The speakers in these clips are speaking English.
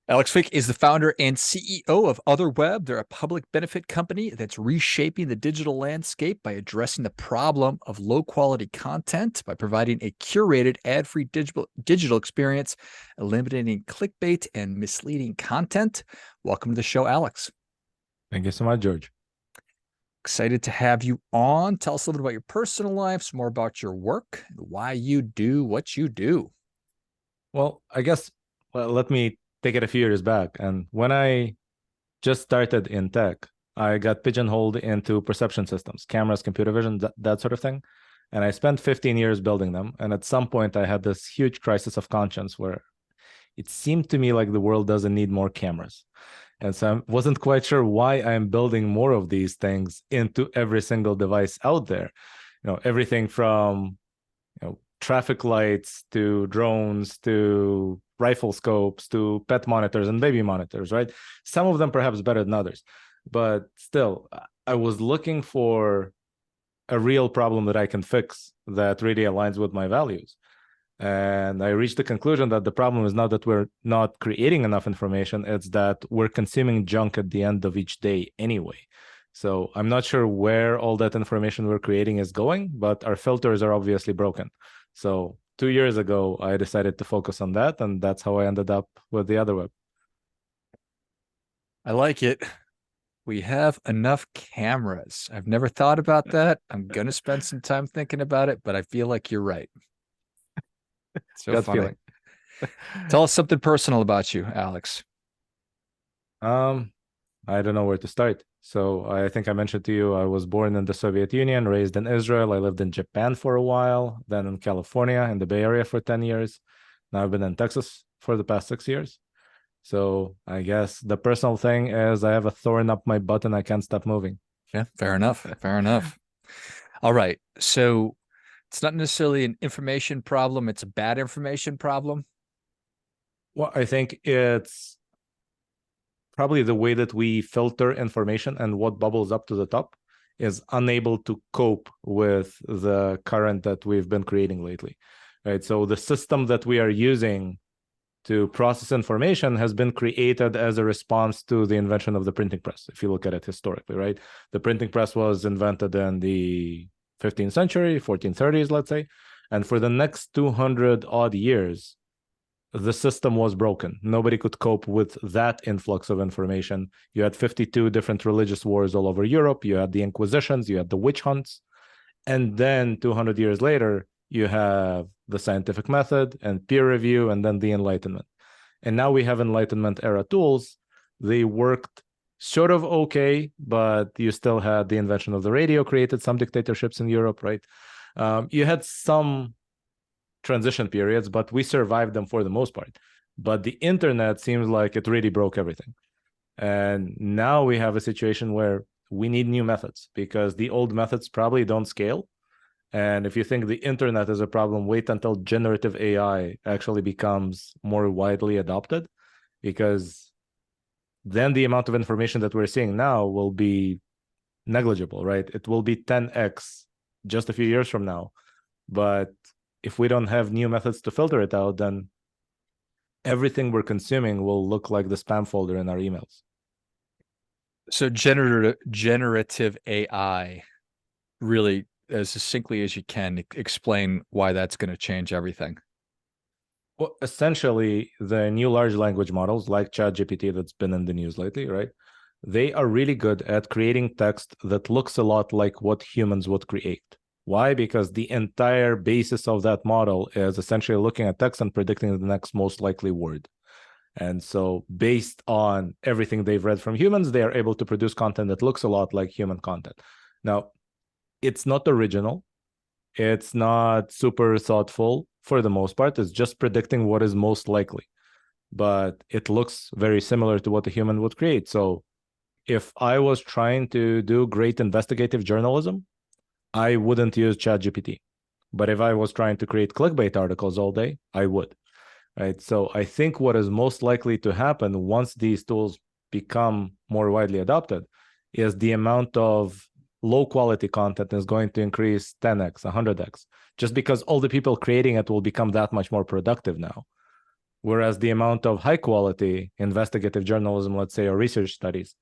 Alex Fink is the founder and CEO of Otherweb. They're a public benefit company that's reshaping the digital landscape by addressing the problem of low quality content by providing a curated ad free digital experience, eliminating clickbait and misleading content. Welcome to the show, Alex. Thank you so much, George. Excited to have you on. Tell us a little bit about your personal life, some more about your work, why you do what you do. Well, I guess let me take it a few years back. And when I just started in tech, I got pigeonholed into perception systems, cameras, computer vision, that sort of thing. And I spent 15 years building them. And at some point, I had this huge crisis of conscience where it seemed to me like the world doesn't need more cameras. And so I wasn't quite sure why I'm building more of these things into every single device out there. Everything from traffic lights to drones to rifle scopes to pet monitors and baby monitors, right? Some of them perhaps better than others, but still, I was looking for a real problem that I can fix that really aligns with my values. And I reached the conclusion that the problem is not that we're not creating enough information, it's that we're consuming junk at the end of each day anyway. So I'm not sure where all that information we're creating is going, but our filters are obviously broken. So 2 years ago, I decided to focus on that, and that's how I ended up with the Otherweb. I like it. We have enough cameras. I've never thought about that. I'm going to spend some time thinking about it, but I feel like you're right. So Gut funny. feeling. Tell us something personal about you, Alex. Um, I don't know where to start. So I think I mentioned to you, I was born in the Soviet Union, raised in Israel. I lived in Japan for a while, then in California, in the Bay Area for 10 years. Now I've been in Texas for the past 6 years. So I guess the personal thing is I have a thorn up my butt and I can't stop moving. Yeah, fair enough. Fair enough. All right. So it's not necessarily an information problem, it's a bad information problem. Well, I think it's probably the way that we filter information and what bubbles up to the top is unable to cope with the current that we've been creating lately, right? So the system that we are using to process information has been created as a response to the invention of the printing press. If you look at it historically, right? The printing press was invented in the 15th century, 1430s, let's say. And for the next 200 odd years, the system was broken. Nobody could cope with that influx of information. You had 52 different religious wars all over Europe. You had the Inquisitions, you had the witch hunts. And then 200 years later, you have the scientific method and peer review, and then the Enlightenment. And now we have Enlightenment era tools. They worked sort of okay, but you still had the invention of the radio, created some dictatorships in Europe, right? You had some transition periods, but we survived them for the most part. But the internet seems like it really broke everything. And now we have a situation where we need new methods because the old methods probably don't scale. And if you think the internet is a problem, wait until generative AI actually becomes more widely adopted, because then the amount of information that we're seeing now will be negligible, right? It will be 10x just a few years from now. But if we don't have new methods to filter it out, then everything we're consuming will look like the spam folder in our emails. So generative AI, really as succinctly as you can, explain why that's going to change everything. Well, essentially, the new large language models like ChatGPT that's been in the news lately, right? They are really good at creating text that looks a lot like what humans would create. Why? Because the entire basis of that model is essentially looking at text and predicting the next most likely word. And so, based on everything they've read from humans, they are able to produce content that looks a lot like human content. Now, it's not original. It's not super thoughtful for the most part. It's just predicting what is most likely. But it looks very similar to what a human would create. So, if I was trying to do great investigative journalism, I wouldn't use ChatGPT. But if I was trying to create clickbait articles all day, I would. Right. So I think what is most likely to happen once these tools become more widely adopted is the amount of low quality content is going to increase 10x, 100x, just because all the people creating it will become that much more productive now. Whereas the amount of high quality investigative journalism, let's say, or research studies,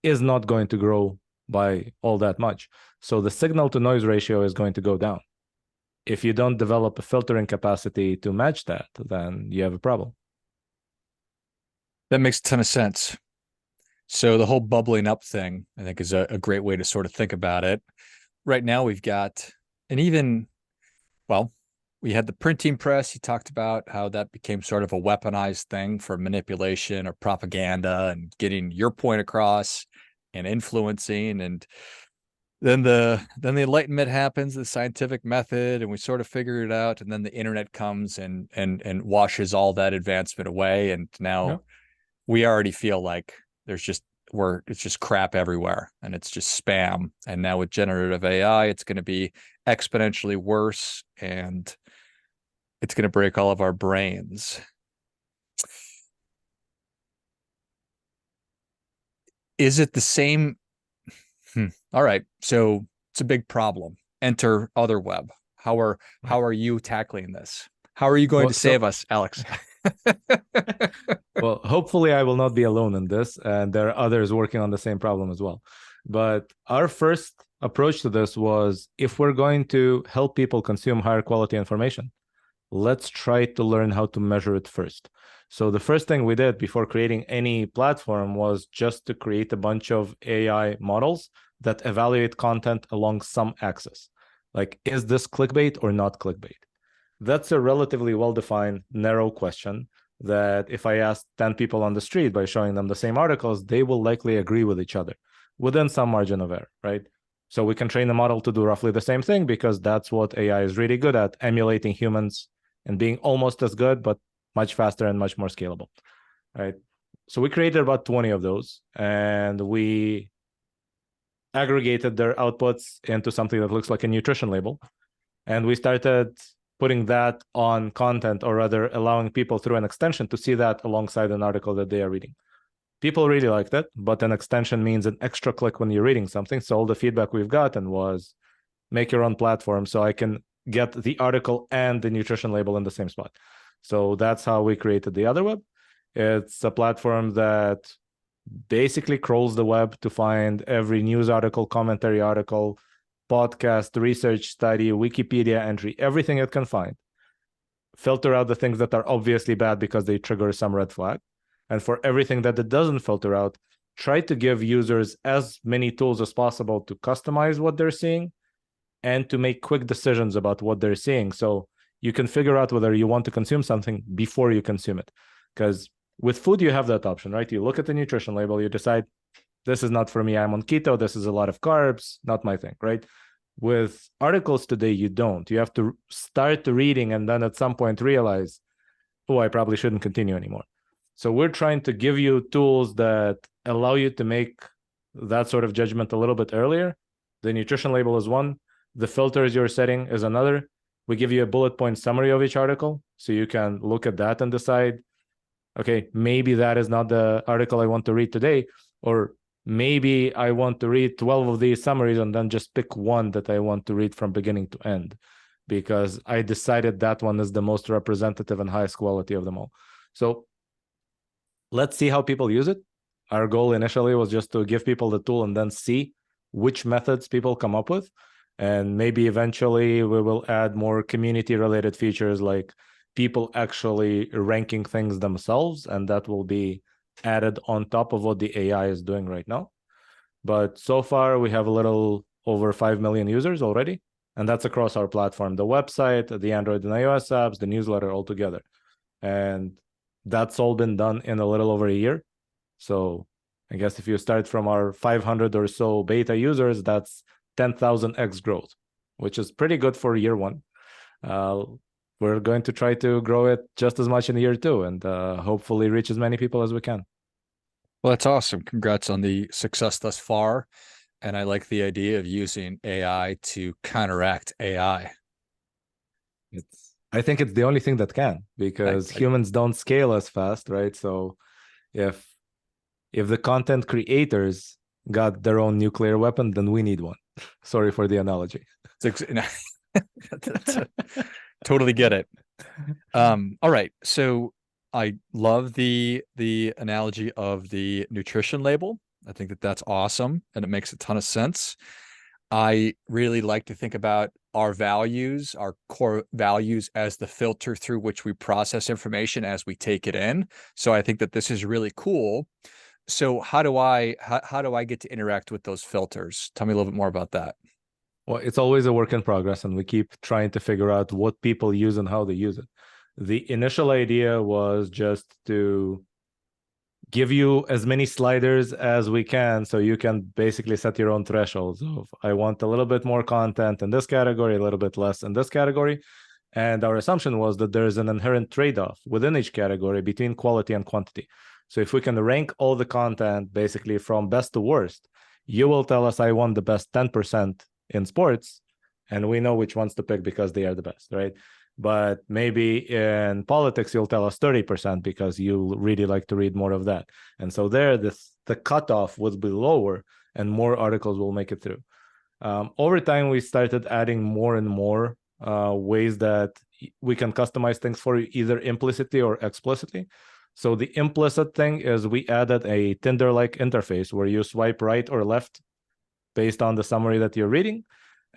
is not going to grow by all that much. So the signal to noise ratio is going to go down. If you don't develop a filtering capacity to match that, then you have a problem. That makes a ton of sense. So the whole bubbling up thing, I think, is a great way to sort of think about it. Right now, we've got, and even, well, we had the printing press. You talked about how that became sort of a weaponized thing for manipulation or propaganda and getting your point across and influencing. And then the Enlightenment happens, the scientific method, and we sort of figure it out. And then the internet comes and washes all that advancement away. And Yeah. now we already feel like there's just it's just crap everywhere and it's just spam. And now with generative AI, it's going to be exponentially worse and it's going to break all of our brains. Is it the same? All right. So it's a big problem. Enter Otherweb. How are you tackling this? How are you going Well, to save us, Alex? well, hopefully I will not be alone in this, and there are others working on the same problem as well. But our first approach to this was, if we're going to help people consume higher quality information, let's try to learn how to measure it first. So the first thing we did before creating any platform was just to create a bunch of AI models that evaluate content along some axis. Like, is this clickbait or not clickbait? That's a relatively well-defined, narrow question that if I ask 10 people on the street by showing them the same articles, they will likely agree with each other within some margin of error, right? So we can train the model to do roughly the same thing because that's what AI is really good at, emulating humans and being almost as good, but much faster and much more scalable, right? So we created about 20 of those and we aggregated their outputs into something that looks like a nutrition label. And we started putting that on content, or rather allowing people through an extension to see that alongside an article that they are reading. People really liked it, but an extension means an extra click when you're reading something. So all the feedback we've gotten was, make your own platform so I can get the article and the nutrition label in the same spot. So that's how we created the Otherweb. It's a platform that basically crawls the web to find every news article, commentary article, podcast, research study, Wikipedia entry, everything it can find. Filter out the things that are obviously bad because they trigger some red flag. And for everything that it doesn't filter out, try to give users as many tools as possible to customize what they're seeing and to make quick decisions about what they're seeing. So you can figure out whether you want to consume something before you consume it. Because with food, you have that option, right? You look at the nutrition label, you decide, this is not for me. I'm on keto. This is a lot of carbs, not my thing, right? With articles today, you don't. You have to start reading and then at some point realize, oh, I probably shouldn't continue anymore. So we're trying to give you tools that allow you to make that sort of judgment a little bit earlier. The nutrition label is one. The filters you're setting is another. We give you a bullet point summary of each article, so you can look at that and decide, okay, maybe that is not the article I want to read today, or maybe I want to read 12 of these summaries and then just pick one that I want to read from beginning to end, because I decided that one is the most representative and highest quality of them all. So let's see how people use it. Our goal initially was just to give people the tool and then see which methods people come up with. And maybe eventually we will add more community related features like people actually ranking things themselves. And that will be added on top of what the AI is doing right now. But so far we have a little over 5 million users already. And that's across our platform, the website, the Android and iOS apps, the newsletter all together. And that's all been done in a little over a year. So I guess if you start from our 500 or so beta users, that's 10,000x growth, which is pretty good for year one. We're going to try to grow it just as much in year two and hopefully reach as many people as we can. Well, that's awesome. Congrats on the success thus far. And I like the idea of using AI to counteract AI. I think it's the only thing that can, because humans don't scale as fast, right? So if the content creators got their own nuclear weapon, then we need one. Sorry for the analogy. Totally get it. All right. So I love the analogy of the nutrition label. I think that that's awesome and it makes a ton of sense. I really like to think about our values, our core values as the filter through which we process information as we take it in. So I think that this is really cool. So how do I get to interact with those filters? Tell me a little bit more about that. Well, it's always a work in progress, and we keep trying to figure out what people use and how they use it. The initial idea was just to give you as many sliders as we can so you can basically set your own thresholds of I want a little bit more content in this category, a little bit less in this category. And our assumption was that there is an inherent trade-off within each category between quality and quantity. So if we can rank all the content basically from best to worst, you will tell us I want the best 10% in sports, and we know which ones to pick because they are the best, right? But maybe in politics, you'll tell us 30% because you really like to read more of that. And so there, the cutoff would be lower and more articles will make it through. Over time, we started adding more and more ways that we can customize things for you, either implicitly or explicitly. So the implicit thing is we added a Tinder-like interface where you swipe right or left based on the summary that you're reading.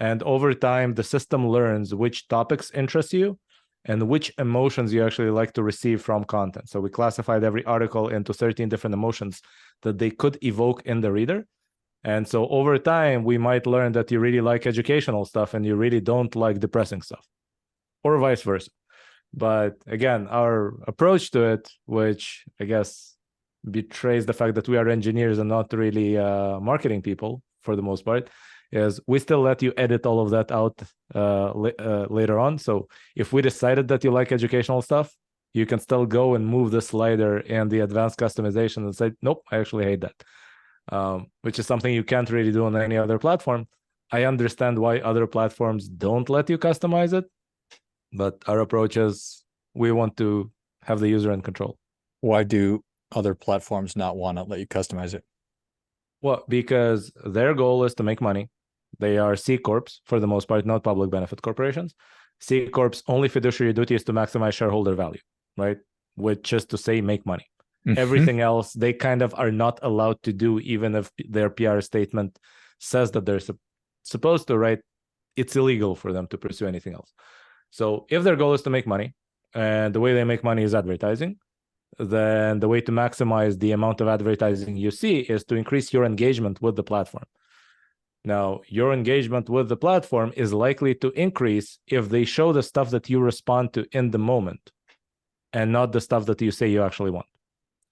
And over time, the system learns which topics interest you and which emotions you actually like to receive from content. So we classified every article into 13 different emotions that they could evoke in the reader. And so over time, we might learn that you really like educational stuff and you really don't like depressing stuff, or vice versa. But again, our approach to it, which I guess betrays the fact that we are engineers and not really marketing people for the most part, is we still let you edit all of that out later on. So if we decided that you like educational stuff, you can still go and move the slider and the advanced customization and say, nope, I actually hate that, which is something you can't really do on any other platform. I understand why other platforms don't let you customize it, but our approach is we want to have the user in control. Why do other platforms not want to let you customize it? Well, because their goal is to make money. They are C Corps for the most part, not public benefit corporations. C Corps' only fiduciary duty is to maximize shareholder value, right? Which is to say, make money. Everything else, they kind of are not allowed to do, even if their PR statement says that they're supposed to, right? It's illegal for them to pursue anything else. So if their goal is to make money, and the way they make money is advertising, then the way to maximize the amount of advertising you see is to increase your engagement with the platform. Now, your engagement with the platform is likely to increase if they show the stuff that you respond to in the moment and not the stuff that you say you actually want.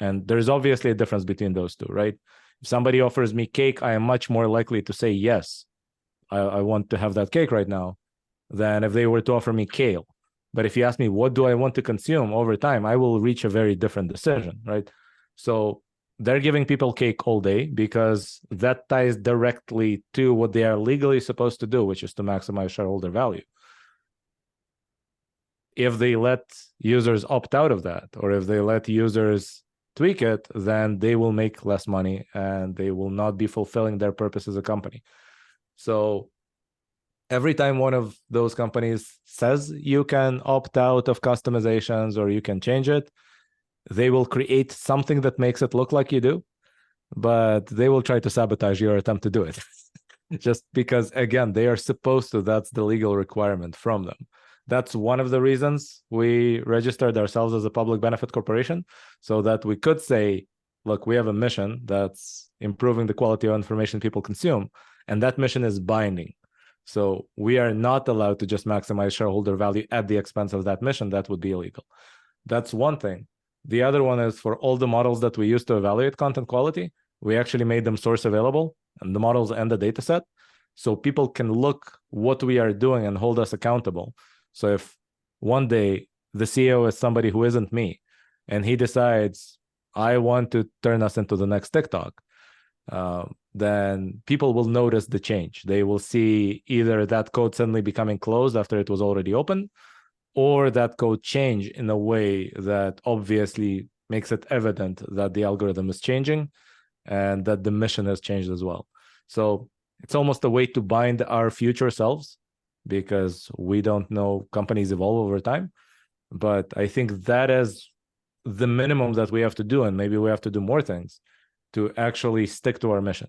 And there's obviously a difference between those two, right? If somebody offers me cake, I am much more likely to say, yes, I want to have that cake right now, than if they were to offer me kale. But if you ask me, what do I want to consume over time, I will reach a very different decision, right? So they're giving people cake all day because that ties directly to what they are legally supposed to do, which is to maximize shareholder value. If they let users opt out of that, or if they let users tweak it, then they will make less money and they will not be fulfilling their purpose as a company. So every time one of those companies says you can opt out of customizations or you can change it, they will create something that makes it look like you do, but they will try to sabotage your attempt to do it. Just because, again, they are supposed to. That's the legal requirement from them. That's one of the reasons we registered ourselves as a public benefit corporation, so that we could say, look, we have a mission that's improving the quality of information people consume, and that mission is binding. So we are not allowed to just maximize shareholder value at the expense of that mission. That would be illegal. That's one thing. The other one is for all the models that we use to evaluate content quality, we actually made them source available, and the models and the data set, so people can look what we are doing and hold us accountable. So if one day the CEO is somebody who isn't me, and he decides, I want to turn us into the next TikTok, then people will notice the change. They will see either that code suddenly becoming closed after it was already open, or that code change in a way that obviously makes it evident that the algorithm is changing and that the mission has changed as well. So it's almost a way to bind our future selves, because we don't know, companies evolve over time. But I think that is the minimum that we have to do, and maybe we have to do more things to actually stick to our mission.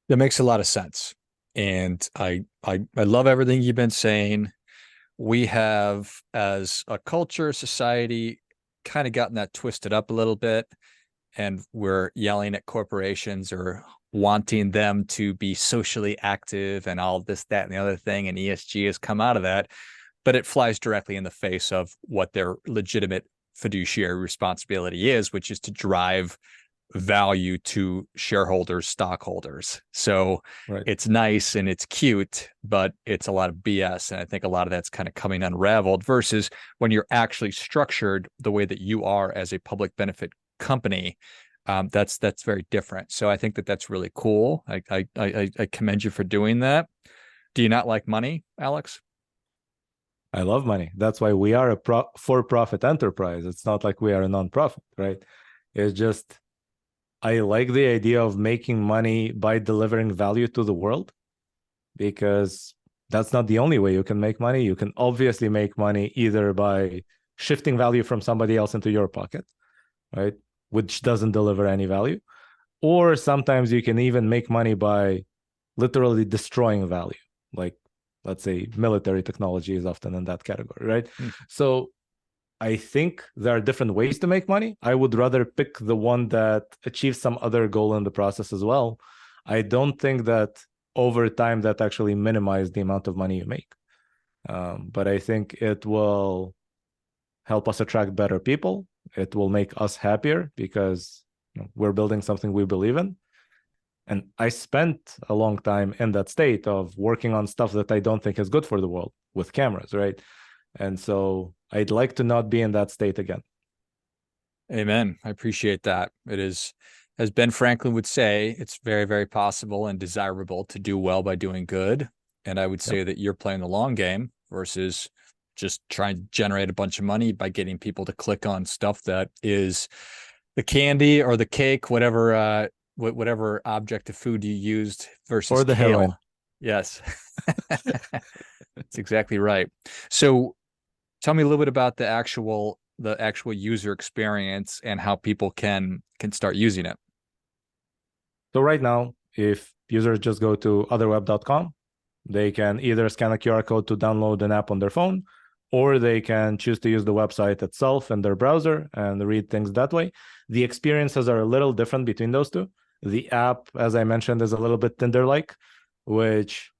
That makes a lot of sense. And I love everything you've been saying. We have, as a culture, society, kind of gotten that twisted up a little bit. And we're yelling at corporations or wanting them to be socially active and all this, that, and the other thing. And ESG has come out of that, but it flies directly in the face of what their legitimate fiduciary responsibility is, which is to drive value to shareholders, stockholders. So Right. it's nice and it's cute, but it's a lot of BS. And I think a lot of that's kind of coming unraveled versus when you're actually structured the way that you are as a public benefit company. That's very different. So I think that that's really cool. I commend you for doing that. Do you not like money, Alex? I love money. That's why we are a for-profit enterprise. It's not like we are a non-profit, right? It's just, I like the idea of making money by delivering value to the world, because that's not the only way you can make money. You can obviously make money either by shifting value from somebody else into your pocket, right? Which doesn't deliver any value. Or sometimes you can even make money by literally destroying value. Like, let's say military technology is often in that category, right? So I think there are different ways to make money. I would rather pick the one that achieves some other goal in the process as well. I don't think that over time that actually minimizes the amount of money you make. But I think it will help us attract better people. It will make us happier because we're building something we believe in. And I spent a long time in that state of working on stuff that I don't think is good for the world with cameras, right? And so I'd like to not be in that state again. Amen. I appreciate that. It is, as Ben Franklin would say, it's very, very possible and desirable to do well by doing good. And I would say that you're playing the long game versus just trying to generate a bunch of money by getting people to click on stuff that is the candy or the cake, whatever object of food you used versus Or the kale. heroin. Yes. That's exactly right. So tell me a little bit about the actual user experience and how people can start using it. So right now, if users just go to otherweb.com, they can either scan a QR code to download an app on their phone, or they can choose to use the website itself in their browser and read things that way. The experiences are a little different between those two. The app, as I mentioned, is a little bit Tinder-like, which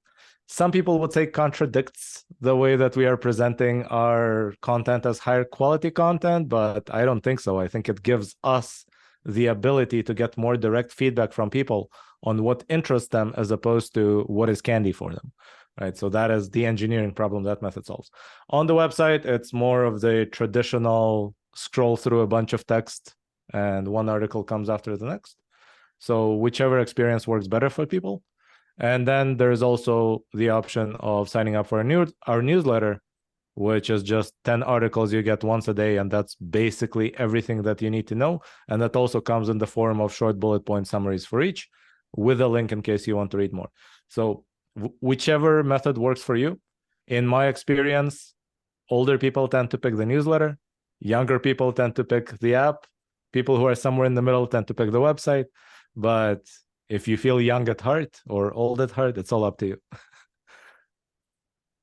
some people would say contradicts the way that we are presenting our content as higher quality content, but I don't think so. I think it gives us the ability to get more direct feedback from people on what interests them as opposed to what is candy for them, right? So that is the engineering problem that method solves. On the website, it's more of the traditional scroll through a bunch of text and one article comes after the next. So whichever experience works better for people. And then there's also the option of signing up for our newsletter, which is just 10 articles you get once a day. And that's basically everything that you need to know. And that also comes in the form of short bullet point summaries for each, with a link in case you want to read more. So whichever method works for you. In my experience, older people tend to pick the newsletter. Younger people tend to pick the app. People who are somewhere in the middle tend to pick the website. But if you feel young at heart or old at heart, it's all up to you.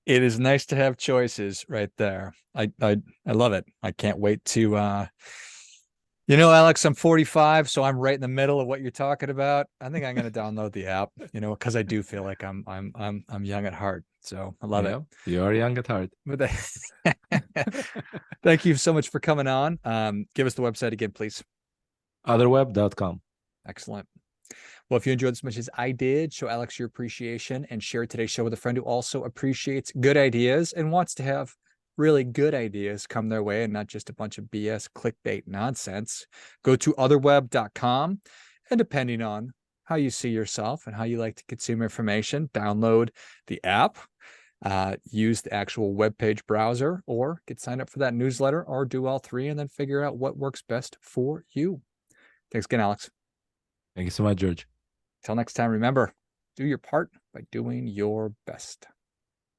It is nice to have choices right there. I love it. I can't wait to Alex, I'm 45, so I'm right in the middle of what you're talking about. I think I'm going to download the app, because I do feel like I'm young at heart. So I love it. You are young at heart. Thank you so much for coming on. Give us the website again, please. Otherweb.com. Excellent. Well, if you enjoyed as much as I did, show Alex your appreciation and share today's show with a friend who also appreciates good ideas and wants to have really good ideas come their way and not just a bunch of BS clickbait nonsense. Go to otherweb.com, and depending on how you see yourself and how you like to consume information, download the app, use the actual web page browser, or get signed up for that newsletter, or do all three and then figure out what works best for you. Thanks again, Alex. Thank you so much, George. Till next time, remember, do your part by doing your best.